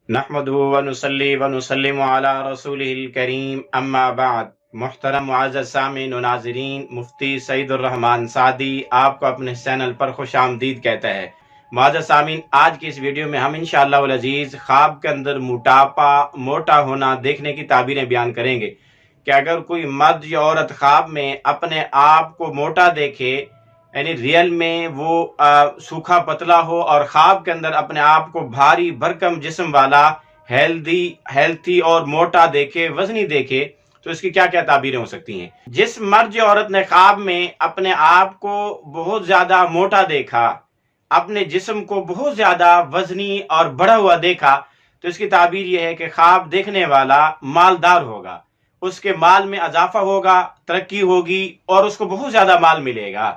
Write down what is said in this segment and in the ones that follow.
نحمدہ ونصلی ونسلم علی رسولہ الکریم اما بعد۔ محترم معزز سامعین و ناظرین، مفتی سعید الرحمن سعدی آپ کو اپنے چینل پر خوش آمدید کہتا ہے۔ معزز سامعین، آج کی اس ویڈیو میں ہم انشاءاللہ العزیز خواب کے اندر موٹا ہونا دیکھنے کی تعبیریں بیان کریں گے کہ اگر کوئی مرد یا عورت خواب میں اپنے آپ کو موٹا دیکھے، یعنی ریئل میں وہ سوکھا پتلا ہو، اور خواب کے اندر اپنے آپ کو بھاری بھرکم جسم والا، ہیلتھی اور موٹا دیکھے، وزنی دیکھے، تو اس کی کیا کیا تعبیریں ہو سکتی ہیں۔ جس مرد یا عورت نے خواب میں اپنے آپ کو بہت زیادہ موٹا دیکھا، اپنے جسم کو بہت زیادہ وزنی اور بڑھا ہوا دیکھا، تو اس کی تعبیر یہ ہے کہ خواب دیکھنے والا مالدار ہوگا، اس کے مال میں اضافہ ہوگا، ترقی ہوگی اور اس کو بہت زیادہ مال ملے گا۔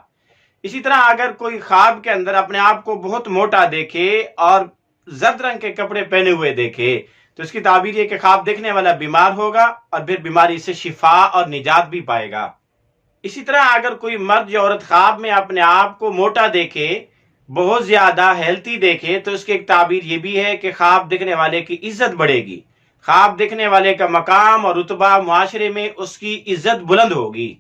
اسی طرح اگر کوئی خواب کے اندر اپنے آپ کو بہت موٹا دیکھے اور زرد رنگ کے کپڑے پہنے ہوئے دیکھے، تو اس کی تعبیر یہ کہ خواب دیکھنے والا بیمار ہوگا اور پھر بیماری سے شفا اور نجات بھی پائے گا۔ اسی طرح اگر کوئی مرد یا عورت خواب میں اپنے آپ کو موٹا دیکھے، بہت زیادہ ہیلتھی دیکھے، تو اس کی ایک تعبیر یہ بھی ہے کہ خواب دیکھنے والے کی عزت بڑھے گی، خواب دیکھنے والے کا مقام اور رتبہ معاشرے میں اس کی عزت بلند ہوگی۔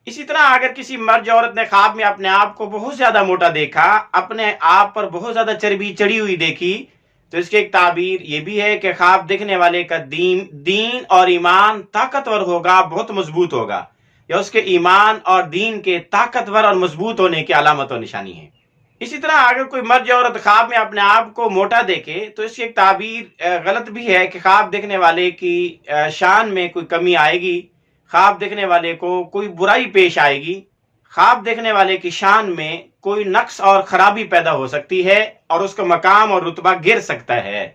اسی طرح اگر کسی مرد یا عورت نے خواب میں اپنے آپ کو بہت زیادہ موٹا دیکھا، اپنے آپ پر بہت زیادہ چربی چڑھی ہوئی دیکھی، تو اس کی ایک تعبیر یہ بھی ہے کہ خواب دیکھنے والے کا دین اور ایمان طاقتور ہوگا، بہت مضبوط ہوگا، یا اس کے ایمان اور دین کے طاقتور اور مضبوط ہونے کی علامت و نشانی ہے۔ اسی طرح اگر کوئی مرد یا عورت خواب میں اپنے آپ کو موٹا دیکھے، تو اس کی ایک تعبیر غلط بھی ہے کہ خواب دیکھنے والے کی شان میں کوئی کمی آئے گی، خواب دیکھنے والے کو کوئی برائی پیش آئے گی، خواب دیکھنے والے کی شان میں کوئی نقص اور خرابی پیدا ہو سکتی ہے اور اس کا مقام اور رتبہ گر سکتا ہے۔